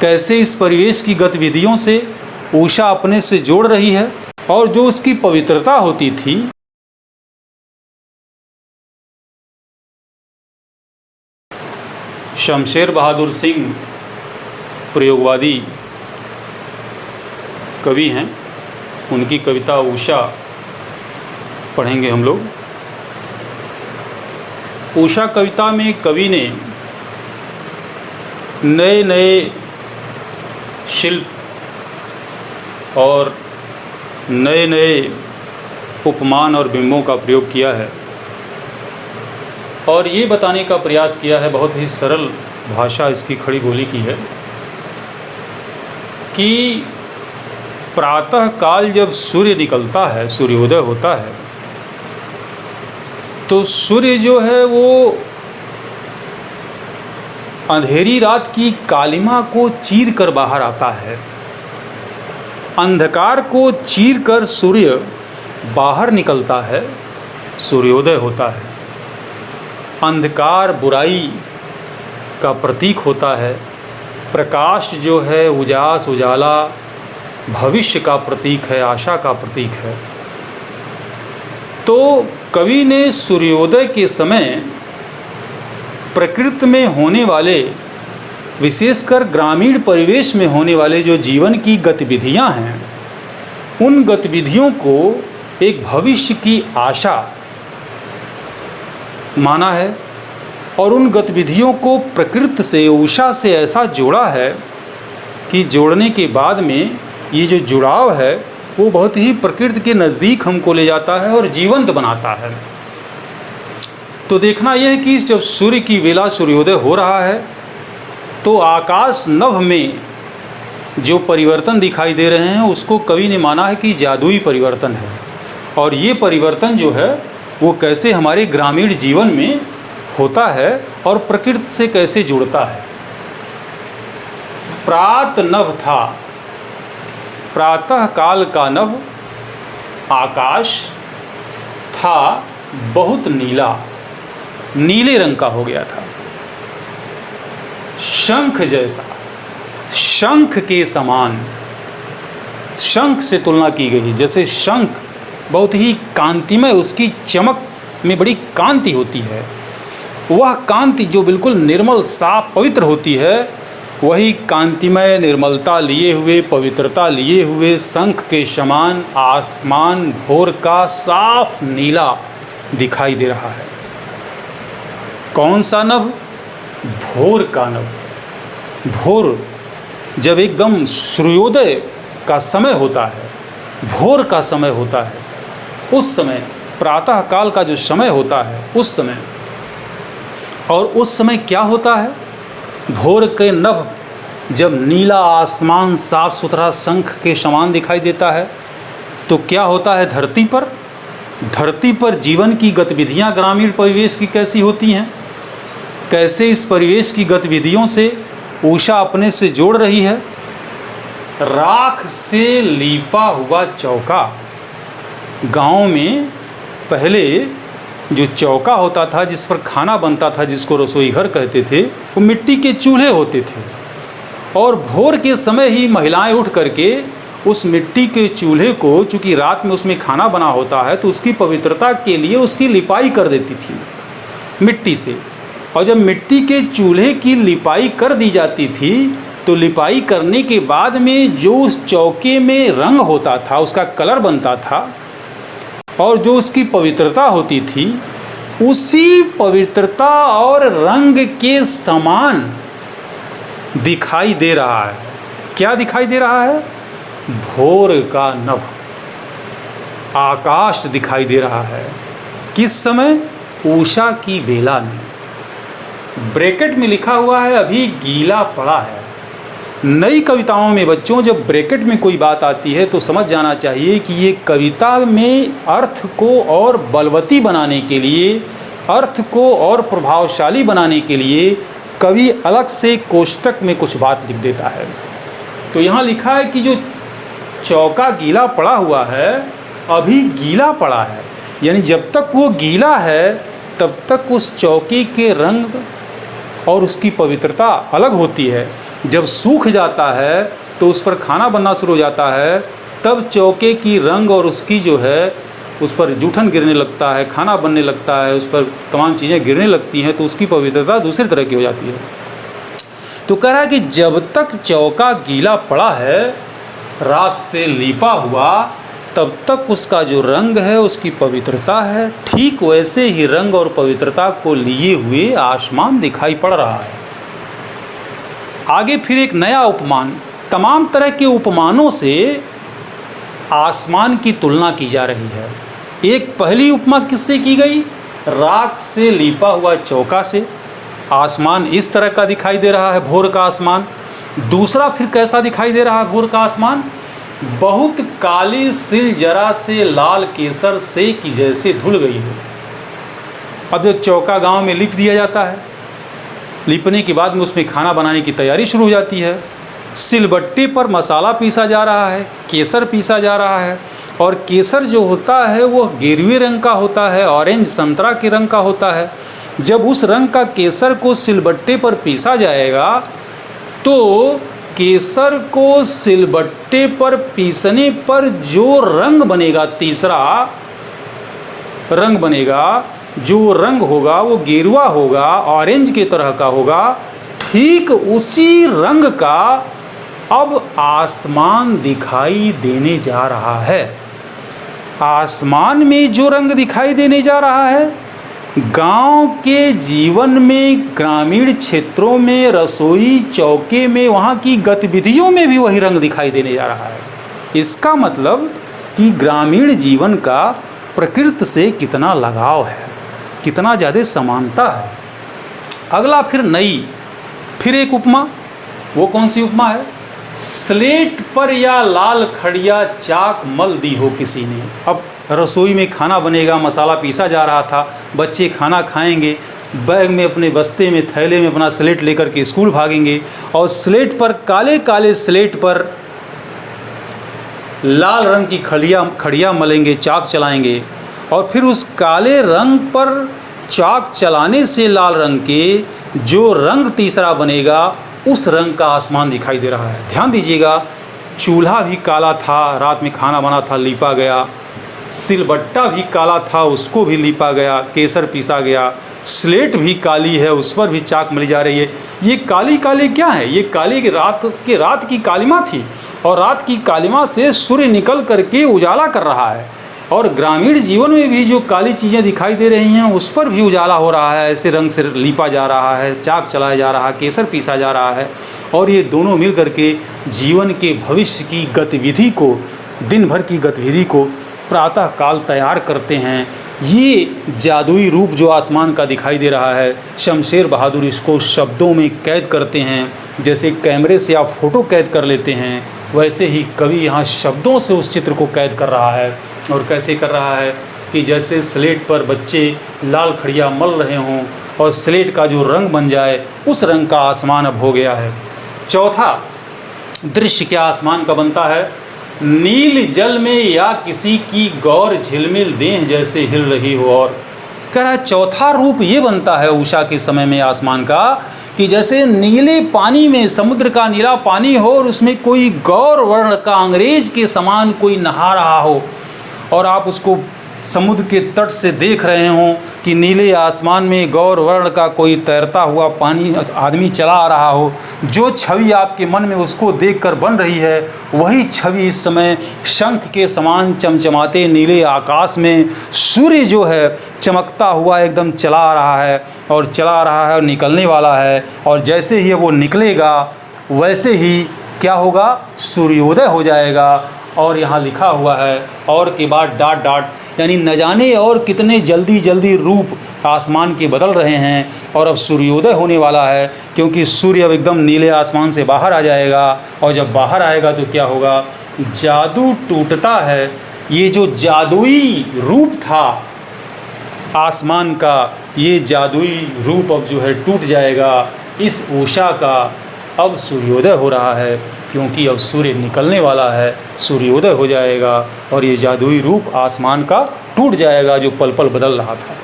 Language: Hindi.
कैसे इस परिवेश की गतिविधियों से उषा अपने से जोड़ रही है और जो उसकी पवित्रता होती थी शमशेर बहादुर सिंह प्रयोगवादी कवि हैं, उनकी कविता उषा पढ़ेंगे हम लोग। उषा कविता में कवि ने नए नए शिल्प और नए नए उपमान और बिंबों का प्रयोग किया है और ये बताने का प्रयास किया है, बहुत ही सरल भाषा इसकी खड़ी बोली की है कि प्रातः काल जब सूर्य निकलता है, सूर्योदय होता है, तो सूर्य जो है वो अंधेरी रात की कालिमा को चीर कर बाहर आता है। अंधकार को चीर कर सूर्य बाहर निकलता है, सूर्योदय होता है। अंधकार बुराई का प्रतीक होता है, प्रकाश जो है उजास उजाला भविष्य का प्रतीक है, आशा का प्रतीक है। तो कवि ने सूर्योदय के समय प्रकृति में होने वाले, विशेषकर ग्रामीण परिवेश में होने वाले जो जीवन की गतिविधियां हैं, उन गतिविधियों को एक भविष्य की आशा माना है और उन गतिविधियों को प्रकृति से, उषा से ऐसा जोड़ा है कि जोड़ने के बाद में ये जो जुड़ाव है वो बहुत ही प्रकृति के नज़दीक हमको ले जाता है और जीवंत बनाता है। तो देखना यह है कि जब सूर्य की वेला सूर्योदय हो रहा है तो आकाश नभ में जो परिवर्तन दिखाई दे रहे हैं उसको कवि ने माना है कि जादुई परिवर्तन है। और ये परिवर्तन जो है वो कैसे हमारे ग्रामीण जीवन में होता है और प्रकृति से कैसे जुड़ता है। प्रात नभ था, प्रातः काल का नभ आकाश था बहुत नीला, नीले रंग का हो गया था। शंख जैसा, शंख के समान, शंख से तुलना की गई। जैसे शंख बहुत ही कांतिमय, उसकी चमक में बड़ी कांति होती है, वह कांति जो बिल्कुल निर्मल साफ पवित्र होती है, वही कांतिमय निर्मलता लिए हुए, पवित्रता लिए हुए शंख के समान आसमान भोर का साफ नीला दिखाई दे रहा है। कौन सा नभ? भोर का नभ। भोर जब एकदम सूर्योदय का समय होता है, भोर का समय होता है, उस समय प्रातः काल का जो समय होता है उस समय, और उस समय क्या होता है? भोर के नभ जब नीला आसमान साफ सुथरा शंख के समान दिखाई देता है तो क्या होता है धरती पर? धरती पर जीवन की गतिविधियां ग्रामीण परिवेश की कैसी होती हैं, कैसे इस परिवेश की गतिविधियों से उषा अपने से जोड़ रही है। राख से लीपा हुआ चौका। गांव में पहले जो चौका होता था जिस पर खाना बनता था, जिसको रसोई घर कहते थे, वो मिट्टी के चूल्हे होते थे और भोर के समय ही महिलाएं उठ करके उस मिट्टी के चूल्हे को, चूँकि रात में उसमें खाना बना होता है तो उसकी पवित्रता के लिए उसकी लिपाई कर देती थी मिट्टी से। और जब मिट्टी के चूल्हे की लिपाई कर दी जाती थी तो लिपाई करने के बाद में जो उस चौके में रंग होता था, उसका कलर बनता था और जो उसकी पवित्रता होती थी, उसी पवित्रता और रंग के समान दिखाई दे रहा है। क्या दिखाई दे रहा है? भोर का नभ, आकाश दिखाई दे रहा है। किस समय? उषा की बेला में। ब्रैकेट में लिखा हुआ है अभी गीला पड़ा है। नई कविताओं में बच्चों जब ब्रैकेट में कोई बात आती है तो समझ जाना चाहिए कि ये कविता में अर्थ को और बलवती बनाने के लिए, अर्थ को और प्रभावशाली बनाने के लिए कवि अलग से कोष्टक में कुछ बात लिख देता है। तो यहाँ लिखा है कि जो चौका गीला पड़ा हुआ है, अभी गीला पड़ा है, यानी जब तक वो गीला है तब तक उस चौके के रंग और उसकी पवित्रता अलग होती है। जब सूख जाता है तो उस पर खाना बनना शुरू हो जाता है, तब चौके की रंग और उसकी जो है उस पर जूठन गिरने लगता है, खाना बनने लगता है, उस पर तमाम चीज़ें गिरने लगती हैं, तो उसकी पवित्रता दूसरी तरह की हो जाती है। तो कह रहा है कि जब तक चौका गीला पड़ा है, राख से लीपा हुआ, तब तक उसका जो रंग है उसकी पवित्रता है। ठीक वैसे ही रंग और पवित्रता को लिए हुए आसमान दिखाई पड़ रहा है। आगे फिर एक नया उपमान, तमाम तरह के उपमानों से आसमान की तुलना की जा रही है। एक पहली उपमा किससे की गई? राख से लीपा हुआ चौका से। आसमान इस तरह का दिखाई दे रहा है, भोर का आसमान। दूसरा फिर कैसा दिखाई दे रहा है भोर का आसमान? बहुत काली सिल जरा से लाल केसर से की जैसे धुल गई हो। अब जो चौका गांव में लिप दिया जाता है, लिपने के बाद में उसमें खाना बनाने की तैयारी शुरू हो जाती है। सिलबट्टे पर मसाला पीसा जा रहा है, केसर पीसा जा रहा है, और केसर जो होता है वो गेरुए रंग का होता है, ऑरेंज संतरा के रंग का होता है। जब उस रंग का केसर को सिलबट्टे पर पीसा जाएगा तो केसर को सिलबट्टे पर पीसने पर जो रंग बनेगा, तीसरा रंग बनेगा, जो रंग होगा वो गेरुआ होगा, ऑरेंज के तरह का होगा। ठीक उसी रंग का अब आसमान दिखाई देने जा रहा है। आसमान में जो रंग दिखाई देने जा रहा है, गांव के जीवन में, ग्रामीण क्षेत्रों में, रसोई चौके में, वहाँ की गतिविधियों में भी वही रंग दिखाई देने जा रहा है। इसका मतलब कि ग्रामीण जीवन का प्रकृति से कितना लगाव है, कितना ज़्यादा समानता है। अगला फिर एक उपमा, वो कौन सी उपमा है? स्लेट पर या लाल खड़िया चाक मल दी हो किसी ने। अब रसोई में खाना बनेगा, मसाला पीसा जा रहा था, बच्चे खाना खाएंगे, बैग में अपने बस्ते में थैले में अपना स्लेट लेकर के स्कूल भागेंगे, और स्लेट पर, काले काले स्लेट पर लाल रंग की खड़िया मलेंगे, चाक चलाएंगे, और फिर उस काले रंग पर चाक चलाने से लाल रंग के जो रंग तीसरा बनेगा, उस रंग का आसमान दिखाई दे रहा है। ध्यान दीजिएगा, चूल्हा भी काला था, रात में खाना बना था, लीपा गया। सिलबट्टा भी काला था, उसको भी लीपा गया, केसर पीसा गया। स्लेट भी काली है, उस पर भी चाक मली जा रही है। ये काली काली क्या है? ये काली रात की कालिमा थी, और रात की कालिमा से सूर्य निकल करके उजाला कर रहा है। और ग्रामीण जीवन में भी जो काली चीज़ें दिखाई दे रही हैं, उस पर भी उजाला हो रहा है। ऐसे रंग से लीपा जा रहा है, चाक चलाया जा रहा है, केसर पीसा जा रहा है, और ये दोनों मिल करके जीवन के भविष्य की गतिविधि को, दिन भर की गतिविधि को प्रातः काल तैयार करते हैं। ये जादुई रूप जो आसमान का दिखाई दे रहा है, शमशेर बहादुर इसको शब्दों में कैद करते हैं। जैसे कैमरे से आप फ़ोटो कैद कर लेते हैं, वैसे ही कवि यहाँ शब्दों से उस चित्र को कैद कर रहा है। और कैसे कर रहा है कि जैसे स्लेट पर बच्चे लाल खड़िया मल रहे हों और स्लेट का जो रंग बन जाए, उस रंग का आसमान अब हो गया है। चौथा दृश्य क्या आसमान का बनता है? नील जल में या किसी की गौर झिलमिल देह जैसे हिल रही हो। और कह रहा है चौथा रूप ये बनता है उषा के समय में आसमान का, कि जैसे नीले पानी में, समुद्र का नीला पानी हो और उसमें कोई गौर वर्ण का अंग्रेज के समान कोई नहा रहा हो, और आप उसको समुद्र के तट से देख रहे हों कि नीले आसमान में गौर वर्ण का कोई तैरता हुआ पानी आदमी चला आ रहा हो। जो छवि आपके मन में उसको देखकर बन रही है, वही छवि इस समय शंख के समान चमचमाते नीले आकाश में सूर्य जो है चमकता हुआ एकदम चला आ रहा है, और चला रहा है और निकलने वाला है। और जैसे ही वो निकलेगा, वैसे ही क्या होगा? सूर्योदय हो जाएगा। और यहाँ लिखा हुआ है और के बाद डॉट डॉट, यानी न जाने और कितने जल्दी जल्दी रूप आसमान के बदल रहे हैं, और अब सूर्योदय होने वाला है, क्योंकि सूर्य अब एकदम नीले आसमान से बाहर आ जाएगा। और जब बाहर आएगा तो क्या होगा? जादू टूटता है। ये जो जादुई रूप था आसमान का, ये जादुई रूप अब जो है टूट जाएगा। इस उषा का अब सूर्योदय हो रहा है, क्योंकि अब सूर्य निकलने वाला है, सूर्योदय हो जाएगा, और ये जादुई रूप आसमान का टूट जाएगा जो पल पल बदल रहा था।